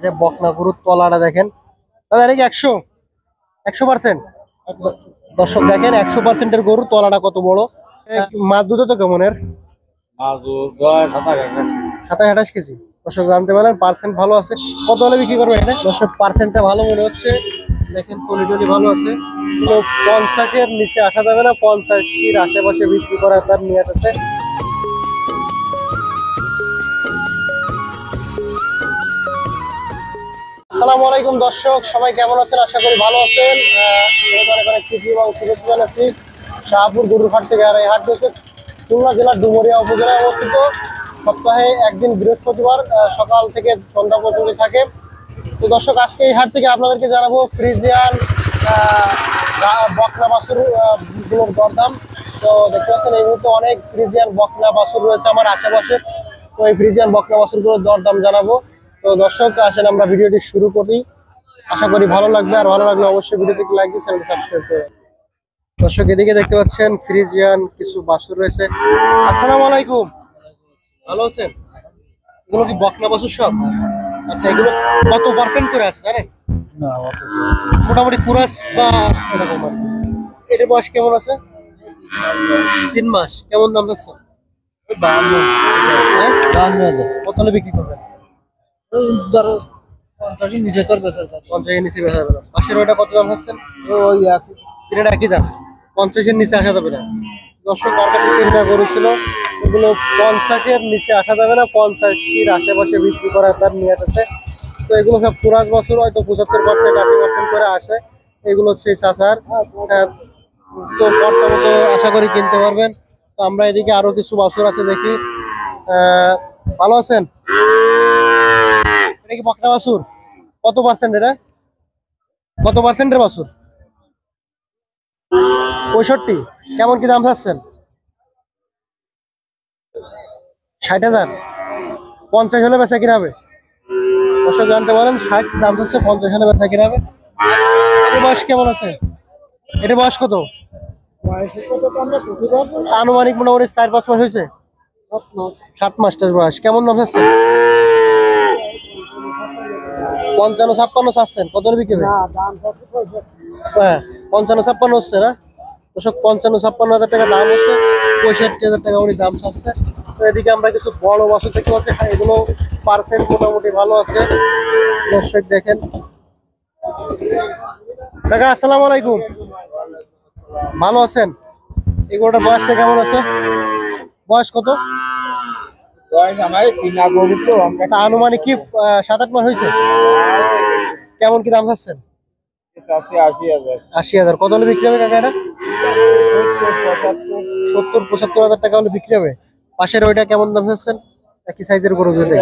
এটা বকনা গরুর তলাটা দেখেন দাদা, এটা কি 100%? দর্শক দেখেন 100%-এর গরুর তলাটা কত বড়। মাছ দুটো তো কেমন এর? 27-28 কেজি। দর্শক জানতে পারলেন, পার্সেন্ট ভালো আছে। কত হলে বিক্রি করবেন এটা? দর্শক পার্সেন্টটা ভালো মনে হচ্ছে, দেখেন টলি টলি ভালো আছে। তো 50-এর নিচে আসা যাবে না, 85-এর আশেপাশে বিক্রি করা তার নিয়ত আছে। আসসালামু আলাইকুম দর্শক, সবাই কেমন আছেন? আশা করি ভালো আছেন। অনেক প্রীতি এবং শুভেচ্ছা জানাচ্ছি শাহপুর গরুর হাট থেকে। আর এই হাট হচ্ছে খুলনা জেলার ডুমুরিয়া উপজেলায় অবস্থিত। সপ্তাহে একদিন বৃহস্পতিবার সকাল থেকে সন্ধ্যা পর্যন্ত থাকে। তো দর্শক, আজকে এই হাট থেকে আপনাদেরকে জানাবো ফ্রিজিয়ান বকনা বাছুর গুলোর দরদাম। তো দেখতে পাচ্ছেন এই মুহূর্তে অনেক ফ্রিজিয়ান বকনা বাছুর রয়েছে আমার আশেপাশে। তো এই ফ্রিজিয়ান বকনা বাছুরগুলোর দরদাম জানাবো। তো দর্শক আসেন আমরা ভিডিওটি শুরু করি, আশা করি ভালো লাগবে। আর ভালো লাগলে অবশ্যই ভিডিওটি লাইক দিয়ে চ্যানেলটি সাবস্ক্রাইব করুন। দর্শক এদিকে দেখতে পাচ্ছেন ফ্রিজিয়ান কিছু বাছুর রয়েছে। আসসালামু আলাইকুম, ভালো আছেন? এগুলো কি বকনা বাছুর সব? আচ্ছা, এগুলো কত পার্সেন্ট করে আছে জানেন? না অত মোটামুটি কুরাস বা এরকম আর কি। এটার বয়স কেমন আছে? 3 মাস। কেমন দাম যাচ্ছে? 52,000 কত হলে বিক্রি করবেন? ধরো 50-এর নিচে তোর বেচার কথা। 50-এর নিচে বেচা যাবে না। পাশের ওইটা কত দাম হচ্ছেন? ওই একই তিনটা একই দাম, 50-এর নিচে আসা যাবে না। দর্শক তার কাছে 3টা গরু ছিল, এগুলো 50-এর নিচে আসা যাবে না, 50-এর আশেপাশে বিক্রি করার তার নিয়ত আছে। তো এগুলো সব পুরাজ বছর হয়তো 75%, 80% করে আসে। এগুলো হচ্ছে চাষার। তো পর্তা মতো আশা করি কিনতে পারবেন। তো আমরা এদিকে আরো কিছু বাছুর আছে দেখি। ভালো আছেন? এটা কি বকনা বাছুর? কত পার্সেন্ট এটা? কত পার্সেন্টের বাছুর? 65। কেমন কি দাম চাচ্ছেন? 60,000। 50 হলে বেচা কিনা হবে? দর্শক জানতে পারেন 60 দাম চাচ্ছে, 50 হলে বেচা কিনা হবে। এটার বয়স কেমন আছে? এটার বয়স কত? আনুমানিক মোটামুটি 4-5 মাস হয়েছে। 7 মাসটার বয়স। কেমন দাম চাচ্ছেন? 55-56 চাচ্ছেন। কত হলে বিক্রি হবে? হ্যাঁ, 55-56 হচ্ছে না দর্শক? 55-56 হাজার টাকা দাম হচ্ছে, 65,000 টাকা উনি দাম চাচ্ছে। তো এদিকে আমরা কিছু বড় বাছুর দেখতে পাচ্ছি, এগুলো পার্সেন্ট মোটামুটি ভালো আছে। দর্শক দেখেন। কাকা আসসালামু আলাইকুম, ভালো আছেন? এগুলোটার বয়সটা কেমন আছে? বয়স কত? তা আনুমানিক কি 7-8 মাস হয়েছে? কেমন কি দাম চাচ্ছেন? 80,000। কত হলে বিক্রি হবে কাকা এটা? 70-75 হাজার টাকা হলে বিক্রি হবে। পাশের ওইটা কেমন দাম চাচ্ছেন? একই সাইজের গরু দুটো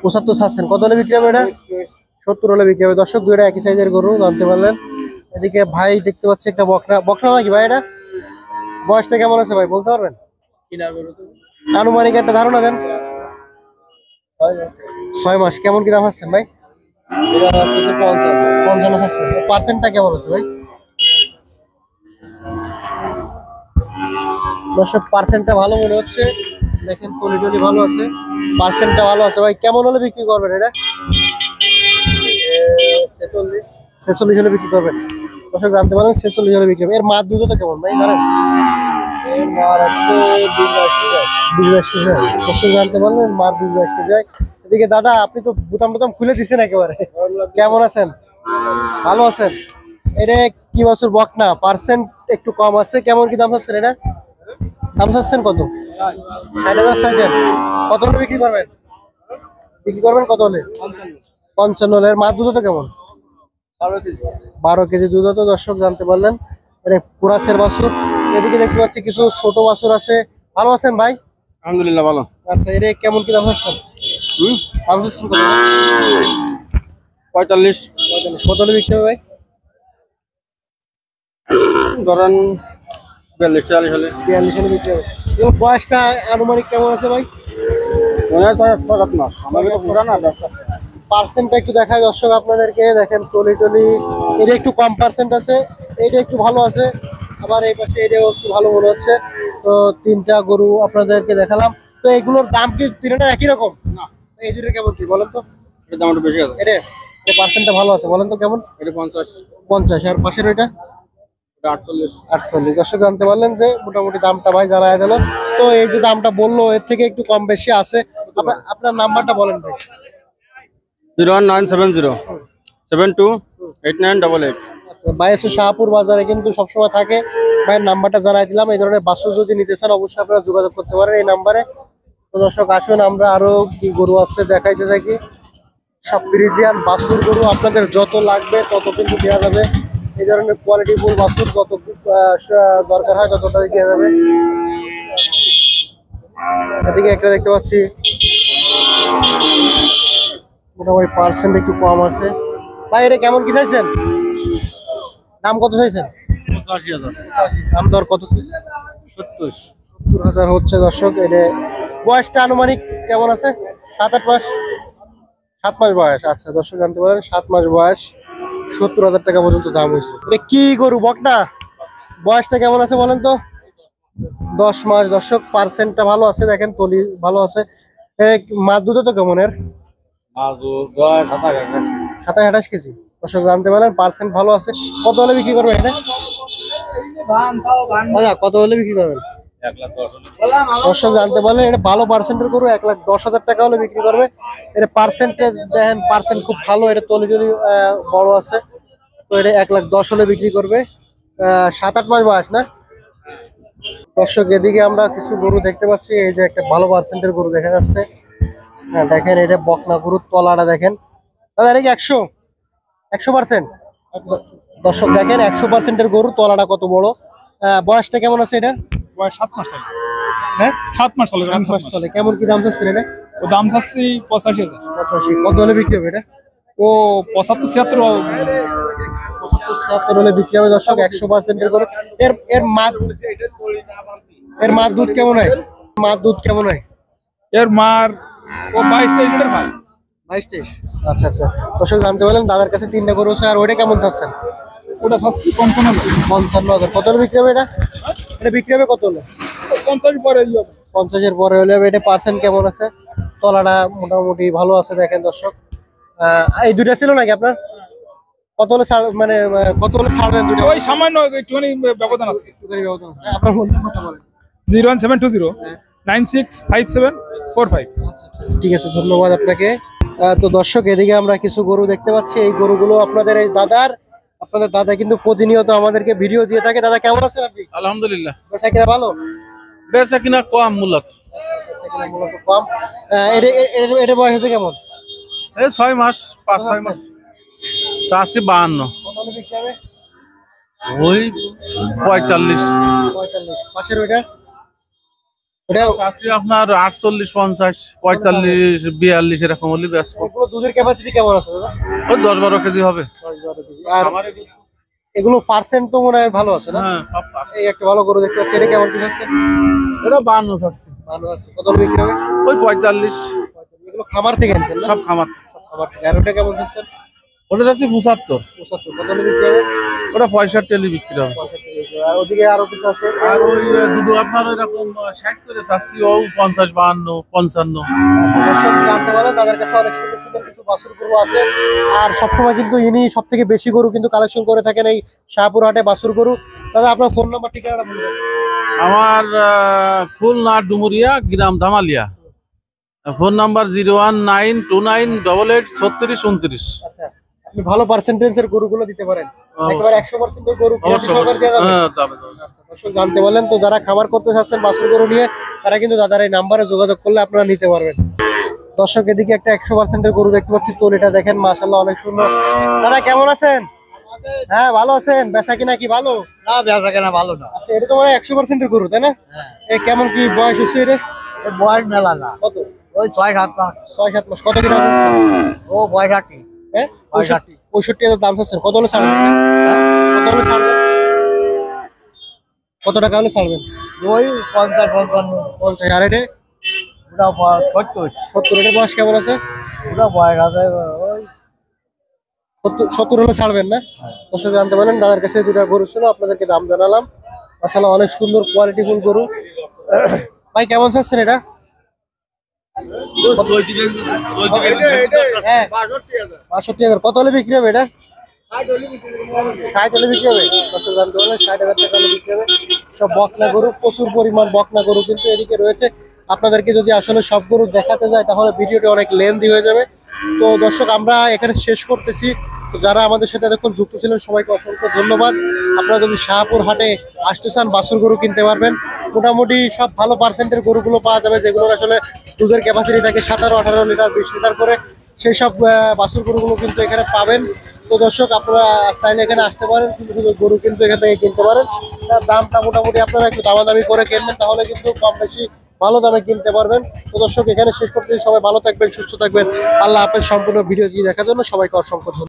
75 চাচ্ছেন। কত হলে বিক্রি হবে এটা? 70 হলে বিক্রি হবে। দর্শক দুইটা একই সাইজের গরু জানতে পারলেন। এদিকে ভাই দেখতে পাচ্ছি একটা বকনা। বকনা নাকি ভাই এটা? বয়সটা কেমন আছে ভাই বলতে পারবেন? আনুমানিক একটা ধারণা দেন। 6 মাস। কেমন কি দাম চাচ্ছেন ভাই? 55 চাচ্ছেন। পার্সেন্টটা কেমন আছে ভাই? দর্শক পার্সেন্টটা ভালো মনে হচ্ছে, দেখেন টলি টলি ভালো আছে, পার্সেন্টটা ভালো আছে। ভাই কেমন হলে বিক্রি করবেন এটা? 46 হলে বিক্রি করবেন। দর্শক জানতে পারেন 46 হলে বিক্রি হবে। এর মাছ দুধ তো কেমন ভাই জানেন? 20-22 কেজি। দর্শক জানতে পারলেন মাছ 20-22 কেজি হয়। এদিকে দাদা আপনি তো বুতাম টুতাম খুলে দিচ্ছেন একেবারে। কেমন আছেন? ভালো আছেন? এটা কি বছর বকনা? পার্সেন্ট একটু কম আছে। কেমন কি দাম চাচ্ছেন এটা? দাম চাচ্ছেন কত? 60,000 চাইছেন। কত হলে বিক্রি করবেন? বিক্রি করবেন কত হলে? 55 হলে। মাছ দুধ তো কেমন? 12 কেজি দুধ তো। দর্শক জানতে পারলেন এটা কুরাসের বাছুর। এদিকে দেখতে পাচ্ছি কিছু ছোট বাছুর আছে। ভালো আছেন ভাই? আলহামদুলিল্লাহ ভালো। আচ্ছা, এটা কেমন কি দাম চাচ্ছেন? দাম চাচ্ছেন কত? 45 কত হলে বিক্রি হবে ভাই? ধরেন 42-44 হলে। 42 হলে বিক্রি হবে। এবং বয়সটা আনুমানিক কেমন আছে ভাই? মনে হয় 6-7 মাস। আমাদের তো পুরানা ব্যবসা। পার্সেন্টটা একটু দেখায় দর্শক আপনাদেরকে, দেখেন টলি টলি। এটা একটু কম পার্সেন্ট আছে, এটা একটু ভালো আছে, আবার এই পাশে এটাও একটু ভালো মনে হচ্ছে। তো 3টা গরু আপনাদেরকে দেখালাম। তো এগুলোর দাম কি 3টা একই রকম? না, এই দুটো কেমন কি বলেন তো? এটা দাম একটু বেশি আছে। এটা পার্সেন্টটা ভালো আছে, বলেন তো কেমন? এটা 50, 50। আর পাশের ওইটা এটা 48। 48। দর্শক জানতে পারলেন যে মোটামুটি দামটা ভাই জানা দিল। তো এই যে দামটা বললো এর থেকে একটু কম বেশি আছে। আপনার নাম্বারটা বলেন ভাই। 01970 728988। আচ্ছা, ভাই এসে শাহপুর বাজারে কিন্তু সবসময় থাকে। ভাইয়ের নাম্বারটা জানাই দিলাম। এই ধরনের বাছুর যদি নিতে চান অবশ্যই আপনারা যোগাযোগ করতে পারেন এই নাম্বারে। তো দর্শক আসুন আমরা আরো কি গরু আছে দেখাইতে থাকি। সব ফ্রিজিয়ান বাছুর গরু আপনাদের যত লাগবে তত কিন্তু দেওয়া যাবে। এই ধরনের কোয়ালিটি ফুল বাছুর কত দরকার হয় ততটাই দেওয়া যাবে। এদিকে একটা দেখতে পাচ্ছি মোটামুটি পার্সেন্ট একটু কম আছে। ভাই এটা কেমন কি চাইছেন? দাম কত চাইছেন? 85,000। দাম দর কত? 70। 70,000 হচ্ছে দর্শক। এটা বয়সটা আনুমানিক কেমন আছে? 7-8 মাস। 7 মাস বয়স। আচ্ছা দর্শক জানতে পারেন 7 মাস বয়স, 70,000 টাকা পর্যন্ত দাম হয়েছে। এটা কি গরু, বকনা? বয়সটা কেমন আছে বলেন তো? 10 মাস। দর্শক পার্সেন্টটা ভালো আছে, দেখেন তলি ভালো আছে। মাছ দুধ তো কেমন এর? 27-28 কেজি। দর্শক জানতে পারলেন পার্সেন্ট ভালো আছে। কত হলে বিক্রি করবেন এটা? আচ্ছা, কত হলে বিক্রি করবেন? 1,10,000। দর্শক জানতে পারলেন এটা ভালো পার্সেন্টের গরু, 1,10,000 টাকা হলে বিক্রি করবে। এটা পার্সেন্টে দেখেন, পার্সেন্ট খুব ভালো। এটা তলি যদি বড় আছে তো এটা 1,10,000 হলে বিক্রি করবে। 7-8 মাস বয়স না? দর্শক এদিকে আমরা কিছু গরু দেখতে পাচ্ছি। এই যে একটা ভালো পার্সেন্টের গরু দেখা যাচ্ছে। হ্যাঁ দেখেন এটা বকনা গরুর তলাটা দেখেন। দাদা এটা কি 100%? দর্শক দেখেন 100%-এর গরু, তলাটা কত বড়। বয়সটা কেমন আছে এটা? বয়স 7 মাস চলে। হ্যাঁ 7 মাস চলে। 7 মাস চলে। কেমন কি দাম চাচ্ছেন এটা? ও দাম চাচ্ছি 85,000। 85। কত হলে বিক্রি হবে এটা? ও 75-76। 75-76 হলে বিক্রি হবে দর্শক। 100%-এর গরু। এর মার দুধ কেমন হয়? মার দুধ কেমন হয়? এর মার ও 22-23 লিটার ভাই। 22-23। আচ্ছা আচ্ছা। দর্শক জানতে পারলেন দাদার কাছে 3টা গরু আছে। আর ওইটা কেমন চাচ্ছেন? ওটা চাচ্ছি 55,000। 55,000। কত হলে বিক্রি হবে এটা? এটা বিক্রি হবে কত হলে? 50 পরে ইয়ে হবে। 50-এর পরে হলে হবে। এটা পার্সেন্ট কেমন আছে? তলাটা মোটামুটি ভালো আছে দেখেন দর্শক। এই দুইটা ছিল নাকি আপনার? কত হলে মানে কত হলে ছাড়বেন দুইটা? ওই সামান্য একটুখানি ব্যবধান আছে। একটুখানি ব্যবধান আছে। আপনার ফোন নাম্বারটা বলেন। 01720 হ্যাঁ। 965745। আচ্ছা আচ্ছা, ঠিক আছে, ধন্যবাদ আপনাকে। তো দর্শক এদিকে আমরা কিছু গরু দেখতে পাচ্ছি। এই গরুগুলো আপনাদের আপনাদের দাদা কিন্তু প্রতিনিয়ত আমাদেরকে ভিডিও দিয়ে থাকে। দাদা কেমন আছেন আপনি? আলহামদুলিল্লাহ। বেচা কিনা ভালো? বেচা কিনা কম মূলত। বেচা কিনা মূলত কম। এটা বয়স হয়েছে কেমন? এই 6 মাস, 5-6 মাস। চাষি 52। কত হলে বিক্রি হবে? ওই 45। 45। পাশের ওইটা? ওটা চাষি আপনার 48, 50, 45, 42 এরকম হলে বেচবো। এগুলো দুধের ক্যাপাসিটি কেমন আছে দাদা? ওই 10-12 কেজি হবে। 10-12 কেজি। আর এগুলো পার্সেন্ট তো মনে হয় ভালো আছে না? হ্যাঁ, সব পারছে। এই একটা ভালো গরু দেখতে পাচ্ছি। এটা কেমন কি আছে? এটা 52 চাষি। ভালো আছে। কত হলে বিক্রি হবে? ওই 45। এগুলো খামার থেকে আনছেন না? সব খামার। সব খামার থেকে। আর ওটা কেমন আছে? ওটা চাষি 75। 75। কত হলে বিক্রি হবে? ওটা 65 বিক্রি হবে। 65 বিক্রি হবে। আর ওদিকে আরো কিছু আছে? আর ওই দুটো আপনার ওই রকম 60 করে চাষি, ও 50, 52, 55। আচ্ছা দর্শক জানতে পারেন তাদের কাছে অনেক সুন্দর সুন্দর কিছু বাছুর গরু আছে। আর সবসময় কিন্তু ইনি সব থেকে বেশি গরু কিন্তু কালেকশন করে থাকেন এই শাহপুর হাটে বাছুর গরু। দাদা আপনার ফোন নাম্বার ঠিকানাটা বলবেন? আমার খুলনা ডুমুরিয়া, গ্রাম ধামালিয়া। Phone number 01929883629। আচ্ছা, আপনি ভালো পার্সেন্টেজের গরুগুলো দিতে পারেন। অবশ্যই। একেবারে 100%-এর গরু অবশ্যই, সহকারে দেওয়া যাবে? হ্যাঁ, যাবে, যাবে। আচ্ছা, দর্শক জানতে পারলেন। তো যারা খামার করতে চাচ্ছেন বাছুর গরু নিয়ে তারা কিন্তু দাদার এই নাম্বারে যোগাযোগ করলে আপনারা নিতে পারবেন। দর্শক এদিকে একটা 100%-এর গরু দেখতে পাচ্ছি। তলিটা দেখেন মাশাআল্লাহ অনেক সুন্দর। দাদা কেমন আছেন? হ্যাঁ ভালো আছেন। বেচা কিনা কি ভালো? না বেচা কেনা ভালো না। আচ্ছা, এটা তো মানে 100%-এর গরু তাই না? কেমন কি বয়স হচ্ছে এটা? বয়স মেলা না। কত? ওই 6-7 মাস। 6-7 মাস। কত কি দাম হচ্ছে? ও 65। হ্যাঁ 65,000 দাম হচ্ছে। কত হলে ছাড়বেন? কত হলে ছাড়বেন? কত টাকা হলে ছাড়বেন? ওই 50-55। 50। আর এটা ওটা 70। 70। এটার বয়স কেমন আছে? ওটা বয়স আছে ওই 70 হলে ছাড়বেন না? দর্শক জানতে পারলেন দাদার কাছে দুটা গরু ছিল, আপনাদেরকে দাম জানালাম। আসলে অনেক সুন্দর কোয়ালিটিফুল গরু। ভাই কেমন চাচ্ছেন এটা? হ্যাঁ 62,000 কত হলে বিক্রি হবে এটা? 60 হলে বিক্রি হবে। দর্শক জানতে পারলে 60,000 টাকা হলে বিক্রি হবে। সব বকনা গরু, প্রচুর পরিমাণ বকনা গরু কিন্তু এদিকে রয়েছে। আপনাদেরকে যদি আসলে সব গরু দেখাতে যায় তাহলে ভিডিওটি অনেক লেন্দি হয়ে যাবে। তো দর্শক আমরা এখানে শেষ করতেছি। তো যারা আমাদের সাথে এতক্ষণ যুক্ত ছিলেন সবাইকে অসংখ্য ধন্যবাদ। আপনারা যদি শাহপুর হাটে আসতে চান বাছুর গরু কিনতে পারবেন। মোটামুটি সব ভালো পার্সেন্টের গরুগুলো পাওয়া যাবে, যেগুলোর আসলে দুধের ক্যাপাসিটি থাকে 17-18 লিটার 20 লিটার করে। সেই সব বাছুর গরুগুলো কিন্তু এখানে পাবেন। তো দর্শক আপনারা চাইলে এখানে আসতে পারেন, শুধু শুধু গরু কিন্তু এখান থেকে কিনতে পারেন। তার দামটা মোটামুটি আপনারা একটু দামাদামি করে কিনবেন, তাহলে কিন্তু কম বেশি ভালো দামে কিনতে পারবেন। তো দর্শক এখানে শেষ করতে সবাই ভালো থাকবেন, সুস্থ থাকবেন। আল্লাহ হাফেজ। সম্পূর্ণ ভিডিওটি দেখার জন্য সবাইকে অসংখ্য ধন্যবাদ।